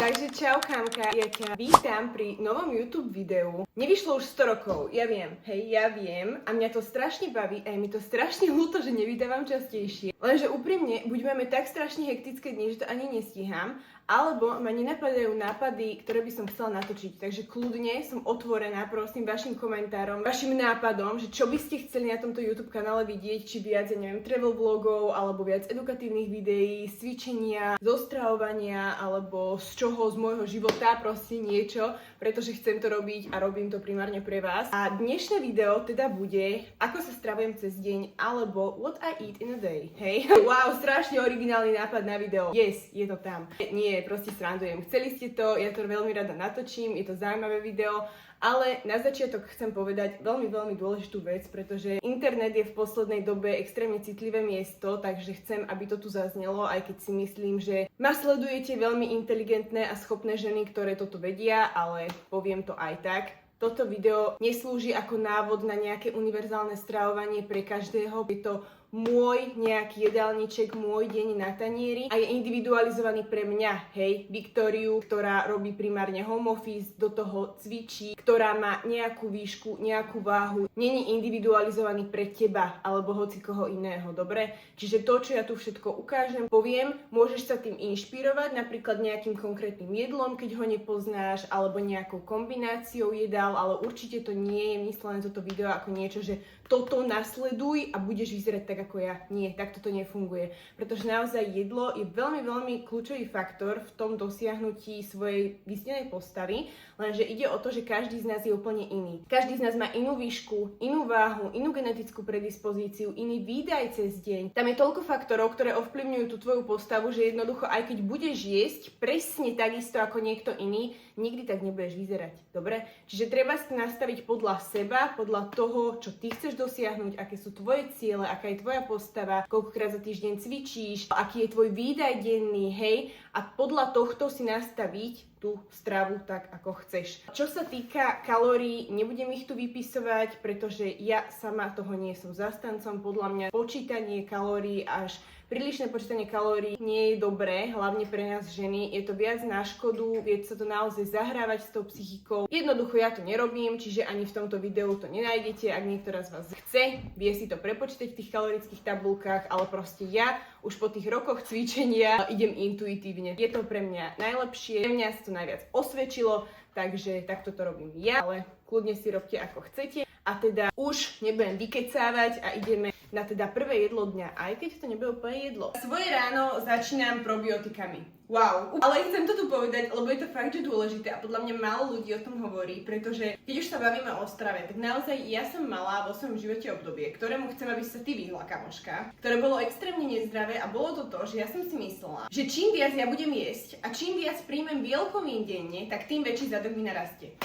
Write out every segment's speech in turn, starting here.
Takže čau Kamka, ja ťa vítam pri novom YouTube videu. Nevyšlo už 100 rokov, ja viem, hej, ja viem a mňa to strašne baví a je mi to strašne ľúto, že nevydávam častejšie. Lenže úprimne, buď máme tak strašne hektické dni, že to ani nestíham, alebo ma nenapadajú nápady, ktoré by som chcela natočiť. Takže kľudne som otvorená, prosím, vašim komentárom, vašim nápadom, že čo by ste chceli na tomto YouTube kanále vidieť, či viac, ja neviem, travel vlogov, alebo viac edukatívnych videí, z cvičenia, zo stravovania, alebo z čoho, z môjho života, proste niečo, pretože chcem to robiť a robím to primárne pre vás. A dnešné video teda bude, ako sa stravujem cez deň, alebo what I eat in a day, hej? Wow, strašne originálny nápad na video. Yes, je to tam. Nie, proste srandujem. Chceli ste to, ja to veľmi rada natočím, je to zaujímavé video, ale na začiatok chcem povedať veľmi dôležitú vec, pretože internet je v poslednej dobe extrémne citlivé miesto, takže chcem, aby to tu zaznelo, aj keď si myslím, že ma sledujete veľmi inteligentné a schopné ženy, ktoré toto vedia, ale poviem to aj tak. Toto video neslúži ako návod na nejaké univerzálne stravovanie pre každého. Je to môj nejaký jedálniček, môj deň na tanieri a je individualizovaný pre mňa, hej, Viktóriu, ktorá robí primárne home office, do toho cvičí, ktorá má nejakú výšku, nejakú váhu. Není individualizovaný pre teba alebo hoci koho iného, dobre? Čiže to, čo ja tu všetko ukážem, poviem, môžeš sa tým inšpirovať, napríklad nejakým konkrétnym jedlom, keď ho nepoznáš, alebo nejakou kombináciou jedál, ale určite to nie je myslené toto video ako niečo, že toto nasleduj a budeš vyzerať tak ako ja. Nie, takto to nefunguje. Pretože naozaj jedlo je veľmi kľúčový faktor v tom dosiahnutí svojej vysnenej postavy, lenže ide o to, že každý z nás je úplne iný. Každý z nás má inú výšku, inú váhu, inú genetickú predispozíciu, iný výdaj cez deň. Tam je toľko faktorov, ktoré ovplyvňujú tú tvoju postavu, že jednoducho aj keď budeš jesť presne takisto ako niekto iný, nikdy tak nebudeš vyzerať. Dobre? Čiže treba si nastaviť podľa seba, podľa toho, čo ty chceš dosiahnuť, aké sú tvoje ciele, aká je tvoja postava, koľkokrát za týždeň cvičíš, aký je tvoj výdaj denný, hej? A podľa tohto si nastaviť tú stravu tak, ako chceš. Čo sa týka kalórií, nebudem ich tu vypisovať, pretože ja sama toho nie som zastancom. Podľa mňa počítanie kalórií až prílišné počítanie kalórií nie je dobré, hlavne pre nás ženy. Je to viac na škodu, vie sa to naozaj zahrávať s tou psychikou. Jednoducho ja to nerobím, čiže ani v tomto videu to nenájdete. Ak niektorá z vás chce, vie si to prepočítať v tých kalorických tabulkách, ale proste ja už po tých rokoch cvičenia idem intuitívne. Je to pre mňa najlepšie, pre mňa sa to najviac osvedčilo, takže takto to robím ja, ale kľudne si robte ako chcete. A teda už nebudem vykecávať a ideme na teda prvé jedlo dňa, aj keď to nebude úplne jedlo. Svoje ráno začínam probiotikami. Wow, ale chcem to tu povedať, lebo je to fakt, že dôležité a podľa mňa málo ľudí o tom hovorí, pretože keď už sa bavíme o strave, tak naozaj ja som mala vo svojom živote obdobie, ktorému chcem, aby sa ty vyhla, kamoška, ktoré bolo extrémne nezdravé a bolo to to, že ja som si myslela, že čím viac ja budem jesť a čím viac príjmem bielkovín denne, tak tým väčší zadok mi narastie.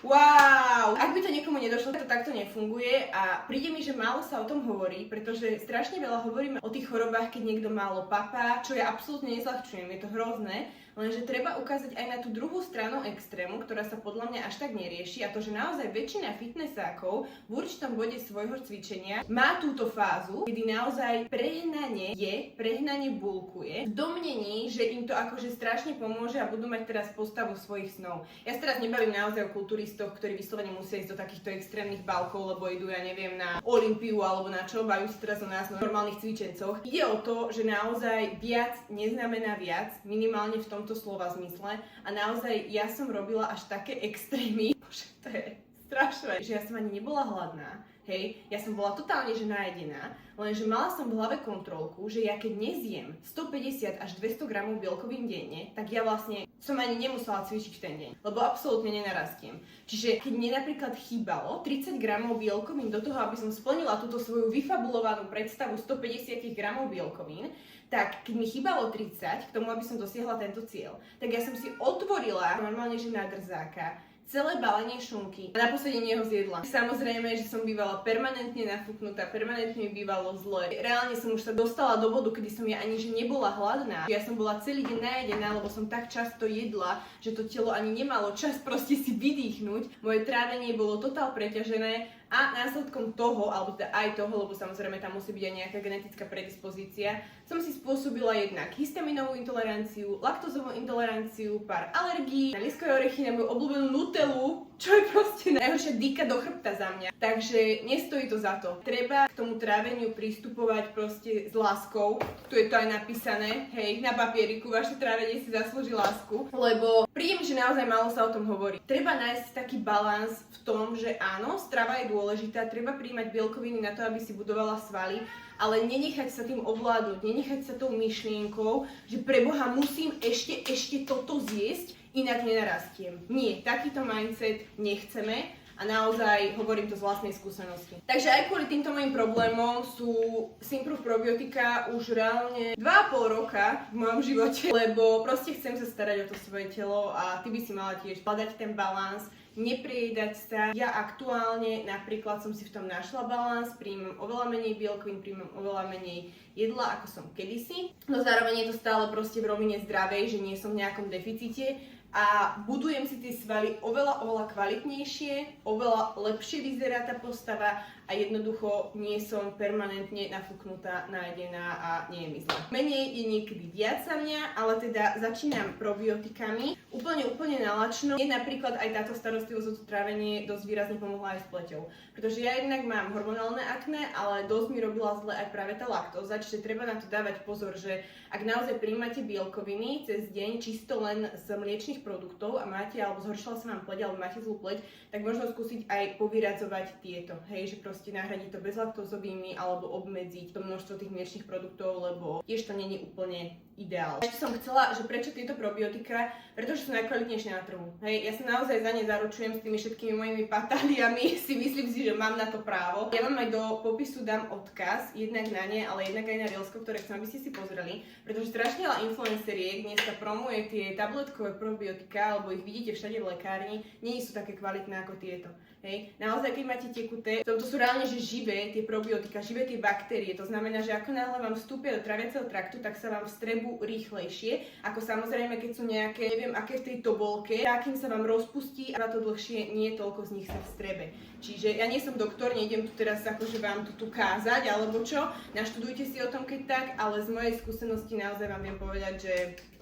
Wow! Ak by to niekomu nedošlo, to takto nefunguje a príde mi, že málo sa o tom hovorí, pretože strašne veľa hovoríme o tých chorobách, keď niekto málo papá, čo ja absolútne nezľahčujem, je to hrozné, lenže treba ukázať aj na tú druhú stranu extrému, ktorá sa podľa mňa až tak nerieši a to, že naozaj väčšina fitnessákov v určitom bode svojho cvičenia má túto fázu, kedy naozaj prehnane bulkuje, v domnení, že im to akože strašne pomôže a budú mať teraz postavu svojich snov. Ja sa teraz nebavím naozaj o kulturistoch, ktorí vyslovene musia ísť do takýchto extrémnych balkov, lebo idú, ja neviem, na Olympiu alebo na čo, bavím sa teraz o nás normálnych cvičencoch. Ide o to, že naozaj viac neznamená viac, minimálne v tomto slova zmysle a naozaj ja som robila až také extrémy, bože, to je strašné, že ja som ani nebola hladná, hej, ja som bola totálne že najedená, lenže mala som v hlave kontrolku, že ja keď nezjem 150 až 200 gramov bielkovín denne, tak ja vlastne som ani nemusela cvičiť v ten deň, lebo absolútne nenarastiem. Čiže keď mne napríklad chýbalo 30 gramov bielkovín do toho, aby som splnila túto svoju vyfabulovanú predstavu 150 gramov bielkovín, tak keď mi chýbalo 30 k tomu, aby som dosiahla tento cieľ, tak ja som si otvorila normálne že na drzáka celé balenie šunky a na posledenie ho zjedla. Samozrejme, že som bývala permanentne nafúknutá, permanentne mi bývalo zle. Reálne som už sa dostala do bodu, kedy som ja ani že nebola hladná. Ja som bola celý deň najedená, lebo som tak často jedla, že to telo ani nemalo čas proste si vydýchnuť. Moje trávenie bolo totál preťažené a následkom toho, alebo teda aj toho, lebo samozrejme tam musí byť aj nejaká genetická predispozícia, som si spôsobila jednak histaminovú intoleranciu, laktózovú intoleranciu, pár alergií, na lískové orechy, na moju obľúbenú Nutellu, čo je proste najhoršia dýka do chrbta za mňa. Takže nestojí to za to. Treba k tomu tráveniu pristupovať proste s láskou. Tu je to aj napísané, hej, na papieriku, vaše trávenie si zaslúži lásku, lebo príjem, že naozaj málo sa o tom hovorí. Treba nájsť taký balans v tom, že áno, strava je dôležitá, treba príjmať bielkoviny na to, aby si budovala svaly, ale nenechať sa tým ovládnuť, nenechať sa tou myšlienkou, že preboha musím ešte toto zjesť, inak nenarastiem. Nie, takýto mindset nechceme a naozaj hovorím to z vlastnej skúsenosti. Takže aj kvôli týmto mojim problémom sú Simproof probiotika už reálne 2,5 roka v mojom živote, lebo proste chcem sa starať o to svoje telo a ty by si mala tiež hľadať ten balans, nepriejedať sa. Ja aktuálne napríklad som si v tom našla balans, príjmem oveľa menej bielkovín, príjmem oveľa menej jedla, ako som kedysi. No zároveň je to stále proste v rovine zdravej, že nie som v nejakom deficite a budujem si tie svaly oveľa kvalitnejšie, oveľa lepšie vyzerá tá postava a jednoducho nie som permanentne nafúknutá, najedená a nie je mi zle. Menej je niekedy viac za mňa, ale teda začínam probiotikami. Úplne nalačno. Je napríklad aj táto starostlivosť o to trávenie dosť výrazne pomohla aj s pleťou. Pretože ja jednak mám hormonálne akné, ale dosť mi robila zle aj práve tá laktóza, čiže treba na to dávať pozor, že ak naozaj prijímate bielkoviny cez deň čisto len z mliečnych produktov a máte, alebo zhoršila sa vám pleť, alebo máte zlú pleť, tak možno skúsiť aj povyradzovať tieto, hej, že proste nahradiť to bezlaktózovými alebo obmedziť to množstvo tých mliečnych produktov, lebo tiež to nie je úplne ideál. Ešte som chcela, že prečo tieto probiotika, pretože sú najkvalitnejšie na trhu. Hej, ja sa naozaj za ne zaručujem s tými všetkými mojimi patáliami, si myslím si, že mám na to právo. Ja vám aj do popisu dám odkaz, jednak na ne, ale jednak aj na Reelsko, ktoré chcem, aby ste si pozreli, pretože strašne veľa influenceriek dneska promuje tie tabletkové probiotika, alebo ich vidíte všade v lekárni, nie sú také kvalitné ako tieto. Hej, naozaj keď máte tekuté, to sú reálne, že živé tie probiotika, živé tie baktérie, to znamená, že ako náhle vám vstúpia do traviaceho traktu, tak sa vám vstrebu rýchlejšie, ako samozrejme, keď sú nejaké, neviem aké v tej tobolke, takým sa vám rozpustí a na to dlhšie nie toľko z nich sa vstrebe. Čiže ja nie som doktor, nejdem tu teraz akože vám tu kázať alebo čo, naštudujte si o tom keď tak, ale z mojej skúsenosti naozaj vám viem povedať, že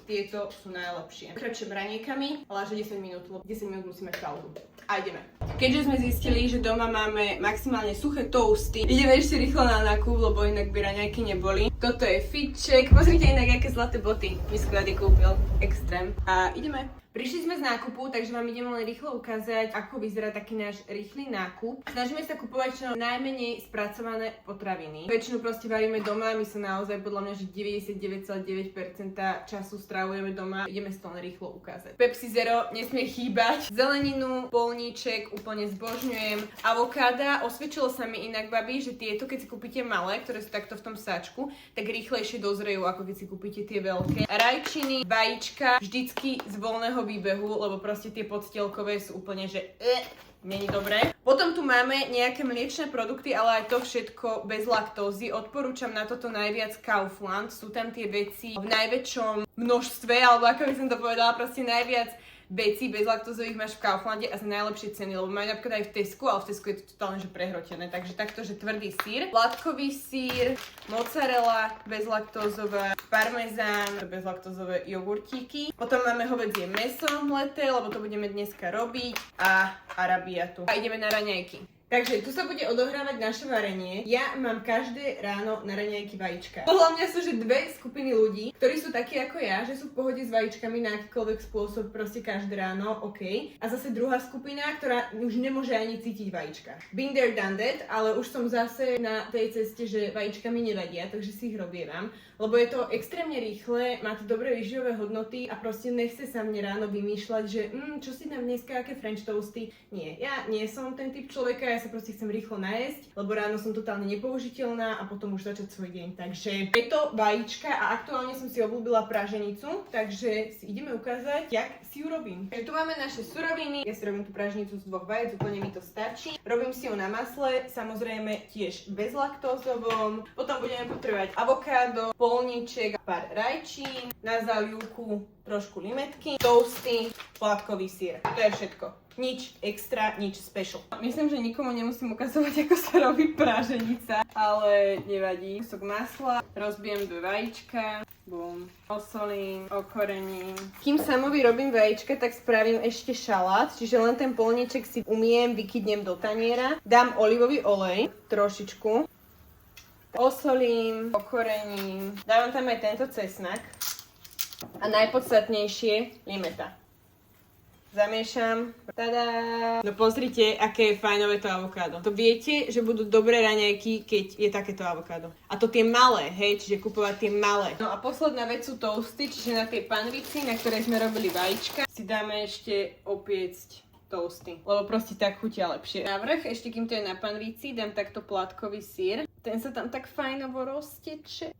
tieto sú najlepšie. Pokračujem raniekami, ale až 10 minút, lebo 10 minút musíme mať pauzu. A ideme. Keďže sme zistili, že doma máme maximálne suché toasty, ideme ešte rýchlo na nákup, lebo inak by raňajky neboli. Toto je fitček, pozrite inak, aké zlaté boty mi Sklady kúpil. Extrém. A ideme. Prišli sme z nákupu, takže vám ideme len rýchlo ukázať, ako vyzerá taký náš rýchly nákup. Snažíme sa kupovať čo najmenej spracované potraviny. Väčšinu proste varíme doma, my sa naozaj podľa mňa, že 99,9% času stravujeme doma. Ideme si to len rýchlo ukázať. Pepsi Zero nesmie chýbať. Zeleninu, polníček úplne zbožňujem. Avokáda, osvedčilo sa mi inak, babi, že tieto, keď si kúpite malé, ktoré sú takto v tom sáčku, tak rýchlejšie dozrejú, ako keď si kúpite tie veľké. Rajčiny, vajíčka, vždycky z voľného výbehu, lebo proste tie podstielkové sú úplne, že není dobré. Potom tu máme nejaké mliečne produkty, ale aj to všetko bez laktózy. Odporúčam na toto najviac Kaufland. Sú tam tie veci v najväčšom množstve, alebo ako by som to povedala, proste najviac veci bezlaktózových máš v Kauflande a za najlepšie ceny, lebo majú napríklad aj v Tesku, ale v Tesku je to totálne že prehrotené. Takže takto, že tvrdý sír, látkový sír, mozzarella bezlaktózová, parmezán, bezlaktózové jogurtíky. Potom máme hovädzie mäso mleté, lebo to budeme dneska robiť a arabiatu. A ideme na raňajky. Takže tu sa bude odohrávať naše varenie. Ja mám každé ráno na raňajky vajíčka. Podľa mňa sú že dve skupiny ľudí, ktorí sú takí ako ja, že sú v pohode s vajíčkami na akýkoľvek spôsob, proste každé ráno, OK. A zase druhá skupina, ktorá už nemôže ani cítiť vajíčka. Been there, done that, ale už som zase na tej ceste, že vajíčka mi nevadia, takže si ich robievam. Lebo je to extrémne rýchle, má to dobré výživové hodnoty a proste nechce sa mne ráno vymýšľať, že čo si dám dneska, aké french toasty. Nie, ja nie som ten typ človeka, ja sa proste chcem rýchlo najesť, lebo ráno som totálne nepoužiteľná a potom už začať svoj deň. Takže je to vajíčka a aktuálne som si obľúbila praženicu, takže si ideme ukázať, jak si ju robím. Takže tu máme naše suroviny, ja si robím tú praženicu z 2 vajec, úplne mi to stačí. Robím si ju na masle, samozrejme tiež bezlaktózovom. Potom budeme potrebovať avokádo, polníček, pár rajčín, na zalievku trošku limetky, toasty, plátkový syr. To je všetko. Nič extra, nič special. Myslím, že nikomu nikomu nemusím ukazovať, ako sa robí praženica, ale nevadí. Kúsok masla, rozbijem 2 vajíčka, bum, osolím, okorením. Kým samovi robím vajíčka, tak spravím ešte šalát, čiže len ten polnieček si umyjem, vykydnem do taniera, dám olivový olej, trošičku, osolím, okorením, dávam tam aj tento cesnak a najpodstatnejšie limeta. Zamiešam. Tada! No pozrite, aké je fajnové to avokádo. To viete, že budú dobré raňajky, keď je takéto avokádo. A to tie malé, hej, čiže kupovať tie malé. No a posledná vec sú toasty, čiže na tej panvici, na ktorej sme robili vajíčka, si dáme ešte opiecť toasty, lebo proste tak chutia lepšie. Navrch, ešte kým to je na panvici, dám takto plátkový syr. Ten sa tam tak fajnovo rozteče.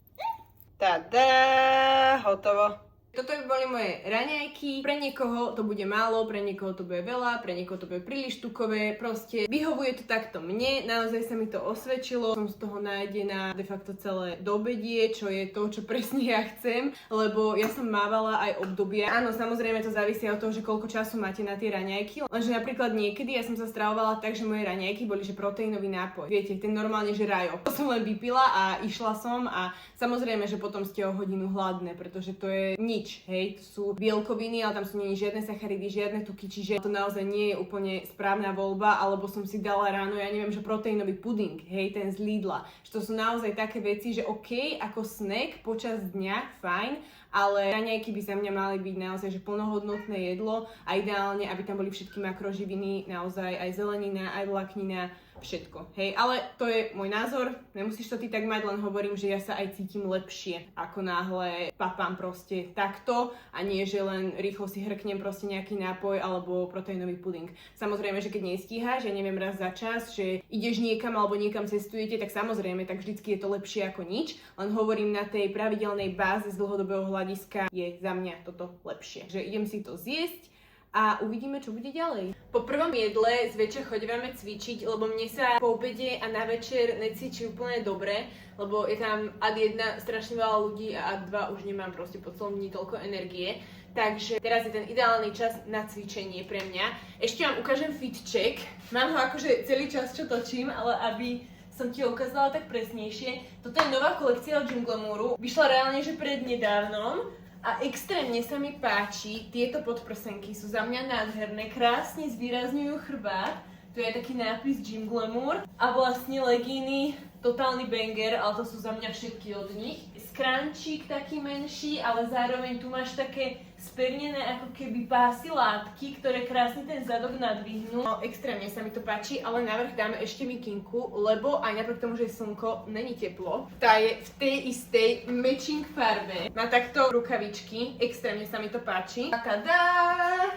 Tada! Hotovo. Toto by boli moje raňajky. Pre niekoho to bude málo, pre niekoho to bude veľa, pre niekoho to bude príliš tukové. Proste vyhovuje to takto mne, naozaj sa mi to osvedčilo. Som z toho nájdená de facto celé dobedie, čo je to, čo presne ja chcem, lebo ja som mávala aj obdobia. Áno, samozrejme to závisí od toho, že koľko času máte na tie raňajky. Lenže napríklad niekedy ja som sa stravovala tak, že moje raňajky boli že proteínový nápoj. Viete, ten normálne že rajo. To som len vypila a išla som a samozrejme, že potom ste o hodinu hladné, pretože to je nič. Hej, to sú bielkoviny, ale tam sú nie žiadne sacharidy, žiadne tuky, čiže to naozaj nie je úplne správna voľba, alebo som si dala ráno, ja neviem, že proteínový puding, hej, ten z Lidla. Že to sú naozaj také veci, že OK, ako snack počas dňa, fajn, ale raňajky by za mňa mali byť naozaj že plnohodnotné jedlo a ideálne, aby tam boli všetky makroživiny, naozaj aj zelenina, aj vláknina, všetko, hej, ale to je môj názor, nemusíš to ty tak mať, len hovorím, že ja sa aj cítim lepšie, ako náhle papám proste takto a nie, že len rýchlo si hrknem proste nejaký nápoj alebo proteínový puding. Samozrejme, že keď nestíhaš, ja neviem, raz za čas, že ideš niekam alebo niekam cestujete, tak samozrejme, tak vždycky je to lepšie ako nič, len hovorím na tej pravidelnej báze z dlhodobého hľadiska je za mňa toto lepšie, že idem si to zjesť a uvidíme, čo bude ďalej. Po prvom jedle zvečer chodívame cvičiť, lebo mne sa po obede a na večer necvičí úplne dobre, lebo je tam ad 1 strašne veľa ľudí a ad 2 už nemám proste po celom dni toľko energie. Takže teraz je ten ideálny čas na cvičenie pre mňa. Ešte vám ukážem fit check. Mám ho akože celý čas, čo točím, ale aby som ti ho ukázala tak presnejšie. Toto je nová kolekcia od Gym Glamouru. Vyšla reálne, že prednedávnom. A extrémne sa mi páči, tieto podprsenky sú za mňa nádherné, krásne zvýrazňujú chrbát. Tu je taký nápis Gym Glamour a vlastne legíny, totálny banger, ale to sú za mňa všetky od nich. Skrančík taký menší, ale zároveň tu máš také spevnené ako keby pásy látky, ktoré krásne ten zadok nadvihnú. No, extrémne sa mi to páči, ale navrch dáme ešte mikinku, lebo aj napriek tomu, že je slnko, není teplo. Tá je v tej istej matching farbe. Má takto rukavičky, extrémne sa mi to páči. Takadá!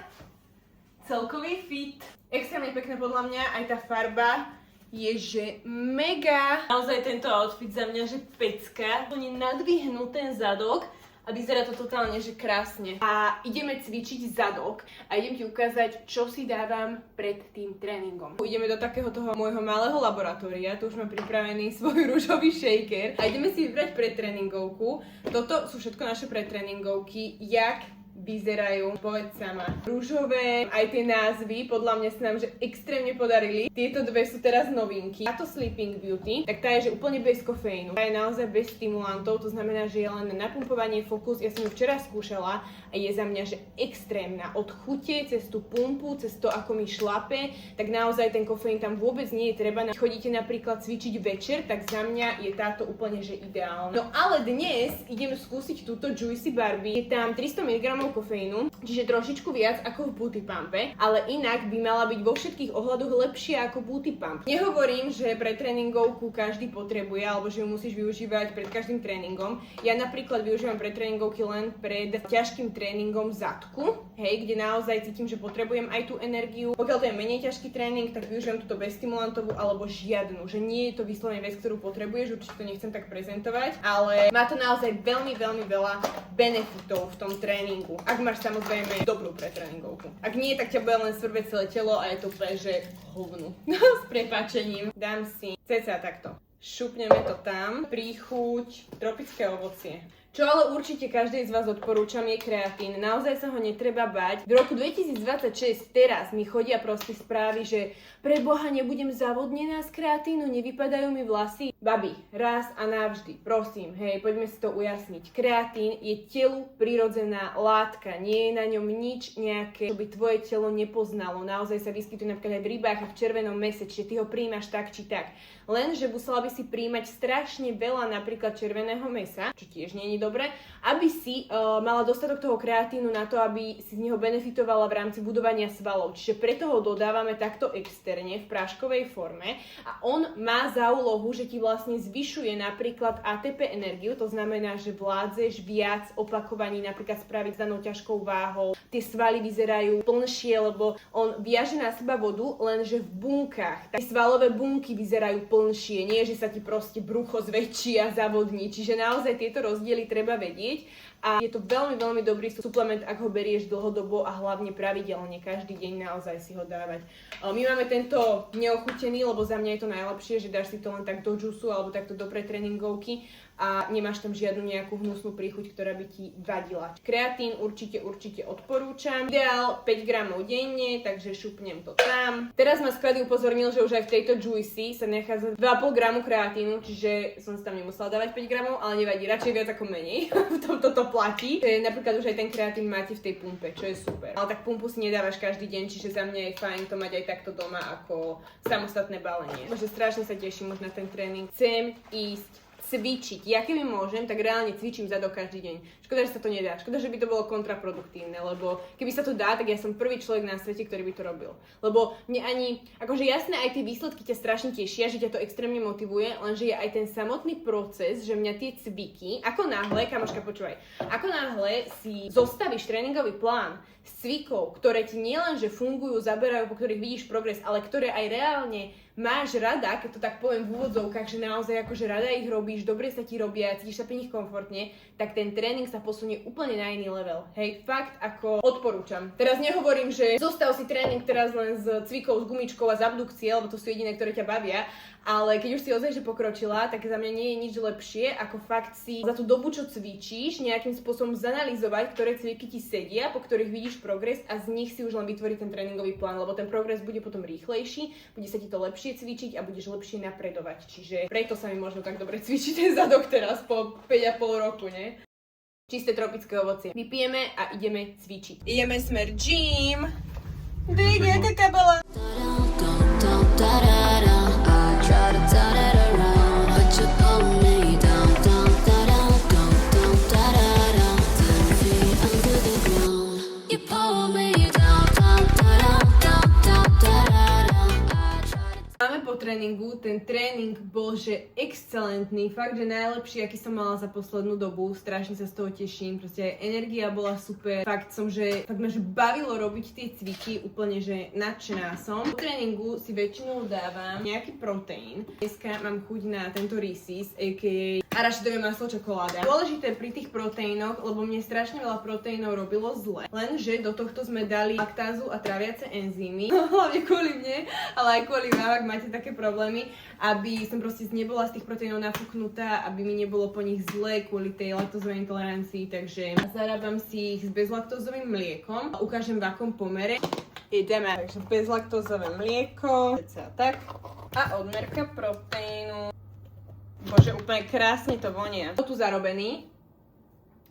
Celkový fit. Extrémne pekné podľa mňa, aj tá farba je, že mega. Naozaj tento outfit za mňa, že pecka. Plne nadvihnú ten zadok a vyzerá to totálne, že krásne. A ideme cvičiť zadok a idem ti ukázať, čo si dávam pred tým tréningom. Ideme do takého toho môjho malého laboratória, tu už mám pripravený svoj ružový shaker a ideme si vybrať predtréningovku. Toto sú všetko naše predtréningovky, jak vyzerajú, povedz sama. Rúžové, aj tie názvy, podľa mňa sa nám že extrémne podarili. Tieto dve sú teraz novinky. Táto Sleeping Beauty, tak tá je že úplne bez kofeínu. Tá je naozaj bez stimulantov, to znamená, že je len na napumpovanie fokus. Ja som ju včera skúšala a je za mňa že extrémna. Od chute, cez tú pumpu, cez to, ako mi šlape, tak naozaj ten kofeín tam vôbec nie je treba. Chodíte napríklad cvičiť večer, tak za mňa je táto úplne že ideálna. No ale dnes idem skúsiť túto Juicy Barbie. Je tam 300 mg kofeínu, čiže trošičku viac ako v Booty Pumpe, ale inak by mala byť vo všetkých ohľadoch lepšia ako Booty Pump. Nehovorím, že pre tréningovku každý potrebuje, alebo že ju musíš využívať pred každým tréningom. Ja napríklad využívam pre tréningovky len pred ťažkým tréningom zadku, hej, kde naozaj cítim, že potrebujem aj tú energiu. Pokiaľ to je menej ťažký tréning, tak využijem túto bezstimulantovú alebo žiadnu, že nie je to vyslovene vec, ktorú potrebuješ, určite to nechcem tak prezentovať, ale má to naozaj veľmi, veľmi veľa benefitov v tom tréningu. Ak máš samozrejme dobrú pretréningovku. Ak nie, tak ťa bude len svrbeť celé telo a je to úplne, že hovnu. S prepáčením. Dám si cca takto. Šupneme to tam. Príchuť, tropické ovocie. Čo ale určite každej z vás odporúčam je kreatín. Naozaj sa ho netreba bať. V roku 2026 teraz mi chodia proste správy, že pre Boha nebudem zavodnená z kreatínu, nevypadajú mi vlasy. Babi, raz a navždy, prosím, hej, poďme si to ujasniť. Kreatín je telu prirodzená látka, nie je na ňom nič nejaké, čo by tvoje telo nepoznalo. Naozaj sa vyskytuje napríklad aj v rybách a v červenom mese, čiže ty ho príjmaš tak či tak. Lenže musela by si príjmať strašne veľa napríklad červeného mesa, čo tiež nie je dobre, aby si mala dostatok toho kreatínu na to, aby si z neho benefitovala v rámci budovania svalov. Čiže preto ho dodávame takto externe v práškovej forme a on má za úlohu, že ti vlastne zvyšuje napríklad ATP energiu, to znamená, že vládzeš viac opakovaní napríklad spraviť s danou ťažkou váhou. Tie svaly vyzerajú plnšie, lebo on viaže na seba vodu, lenže v bunkách. Tie svalové bunky vyzerajú plnšie, nie že sa ti proste brucho zväčší a zavodní. Čiže naozaj tieto rozdiely treba vedieť a je to veľmi, veľmi dobrý suplement, ak ho berieš dlhodobo a hlavne pravidelne, každý deň naozaj si ho dávať. My máme tento neochutený, lebo za mňa je to najlepšie, že dáš si to len tak do džusu alebo takto do pretréningovky a nemáš tam žiadnu nejakú hnusnú príchuť, ktorá by ti vadila. Kreatín určite odporúčam. Ideál 5 gramov denne, takže šupnem to tam. Teraz ma Sklady upozornil, že už aj v tejto Juicy sa nachádza 2,5 gramu kreatínu, čiže som si tam nemusela dávať 5 gramov, ale nevadí, radšej viac ako menej. V tomto to platí. Napríklad už aj ten kreatín máte v tej pumpe, čo je super. Ale tak pumpu si nedávaš každý deň, čiže za mňa je fajn to mať aj takto doma ako samostatné balenie. Takže strašne sa teším už na ten tréning. Chcem ísť cvičiť. Ja keby môžem, tak reálne cvičím zadok každý deň. Škoda, že sa to nedá. Škoda, že by to bolo kontraproduktívne, lebo keby sa to dá, tak ja som prvý človek na svete, ktorý by to robil. Lebo mne ani, akože jasné, aj tie výsledky ťa strašne tešia, že ťa to extrémne motivuje, lenže je aj ten samotný proces, že mňa tie cviky, ako náhle, kamoška, počúvaj, ako náhle si zostavíš tréningový plán s cvikov, ktoré ti nielenže fungujú, zaberajú, po ktorých vidíš progres, ale ktoré aj reálne máš rada, keď to tak poviem v úvodzovkách, že naozaj akože rada ich robíš, dobre sa ti robia, cítiš sa pri nich komfortne, tak ten tréning sa posunie úplne na iný level. Hej, fakt ako odporúčam. Teraz nehovorím, že zostav si tréning teraz len s cvikou, s gumičkou a z abdukcie, lebo to sú jediné, ktoré ťa bavia, ale keď už si ozaj, že pokročila, tak za mňa nie je nič lepšie, ako fakt si za tú dobu, čo cvičíš, nejakým spôsobom zanalýzovať, ktoré cviky ti sedia, po ktorých vidíš progres a z nich si už len vytvoriť ten tréningový plán, lebo ten progres bude potom rýchlejší, bude sa ti to lepšie cvičiť a budeš lepšie napredovať. Čiže preto sa mi možno tak dobre cvičiť ten zadok teraz po 5,5 roku, ne? Čisté tropické ovocie. Vypijeme a ideme cvičiť. Ideme smer gym. Dojde, taká bola. Po tréningu, ten tréning bol že excelentný, fakt, že najlepší, aký som mala za poslednú dobu, strašne sa z toho teším, proste energia bola super, fakt ma že bavilo robiť tie cviky, úplne, že nadšená som. Po tréningu si väčšinou dávam nejaký proteín, dneska mám chuť na tento Reese's, a.k.a. arašidové maslo čokoláda. Dôležité pri tých proteínoch, lebo mne strašne veľa proteínov robilo zle, lenže do tohto sme dali laktázu a tráviace enzymy, hlavne kvôli mne, ale aj kvôli vám, ak máte také problémy, aby som proste nebola z tých proteínov nafúknutá, aby mi nebolo po nich zle kvôli tej laktózovej intolerancii, takže zarábam si ich s bezlaktózovým mliekom. Ukážem v akom pomere. Ideme, takže bezlaktózové mlieko, tak, a odmerka proteínu. Bože, úplne krásne to vonia. To tu zarobený.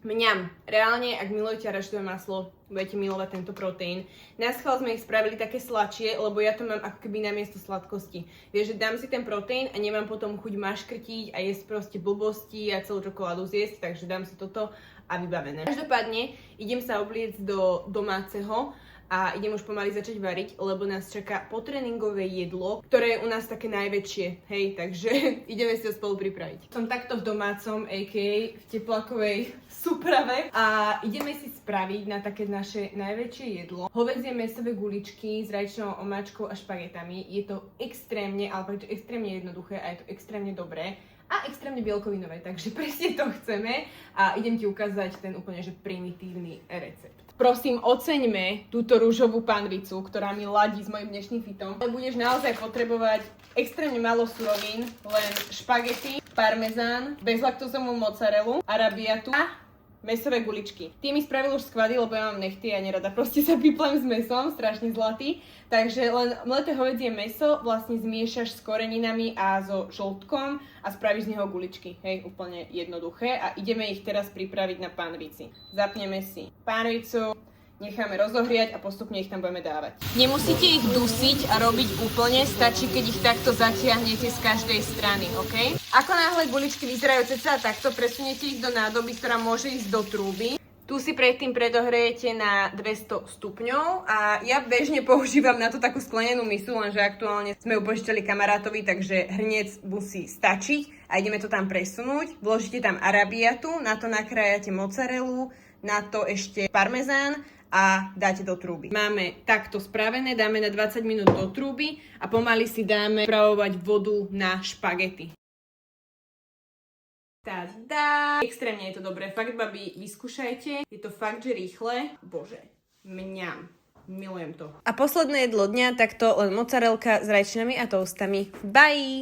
Mňam. Reálne, ak milujete arašidové maslo, budete milovať tento proteín. Na schvál sme ich spravili také sladšie, lebo ja to mám ako keby namiesto sladkosti. Vieš, že dám si ten proteín a nemám potom chuť maškrtiť a jesť proste blbosti a celú čokoládu zjesť, takže dám si toto a vybavené. Každopádne idem sa obliecť do domáceho a idem už pomaly začať variť, lebo nás čaká potréningové jedlo, ktoré je u nás také najväčšie, hej, takže ideme si ho spolu pripraviť. Som takto v domácom, a.k.a. v teplakovej súprave a ideme si spraviť na také naše najväčšie jedlo. Hovädzie mäsové guličky s rajčnou omáčkou a špagetami. Je to extrémne, ale extrémne jednoduché a je to extrémne dobré a extrémne bielkovinové, takže presne to chceme a idem ti ukázať ten úplne že primitívny recept. Prosím, oceňme túto rúžovú panvicu, ktorá mi ladí s mojim dnešným fitom. Budeš naozaj potrebovať extrémne málo surovín, len špagety, parmezán, bezlaktozovú mozzarellu, arabiatu a mäsové guličky. Ty mi spravil už skvady, lebo ja mám nechty a nerada proste sa piplem s mäsom, strašne zlatý. Takže len mleté hovädzie mäso vlastne zmiešaš s koreninami a so žltkom a spravíš z neho guličky. Hej, úplne jednoduché. A ideme ich teraz pripraviť na pánvici. Zapneme si pánvicu, necháme rozohriať a postupne ich tam budeme dávať. Nemusíte ich dusiť a robiť úplne, stačí, keď ich takto zatiahnete z každej strany, ok? Ako náhle guličky vyzerajú cca takto, presuniete ich do nádoby, ktorá môže ísť do trúby. Tu si predtým predohrejete na 200 stupňov a ja bežne používam na to takú sklenenú misu, lenže aktuálne sme ju požičali kamarátovi, takže hrniec musí stačiť a ideme to tam presunúť. Vložíte tam arabiatu, na to nakrájate mozzarellu, na to ešte parmezán a dáte do trúby. Máme takto spravené, dáme na 20 minút do trúby a pomaly si dáme pripravovať vodu na špagety. Tada! Extrémne je to dobré, fakt babi, vyskúšajte, je to fakt, že rýchle. Bože, mňam, milujem to. A posledné jedlo dňa, takto len mozzarelka s rajčinami a toastami. Bye!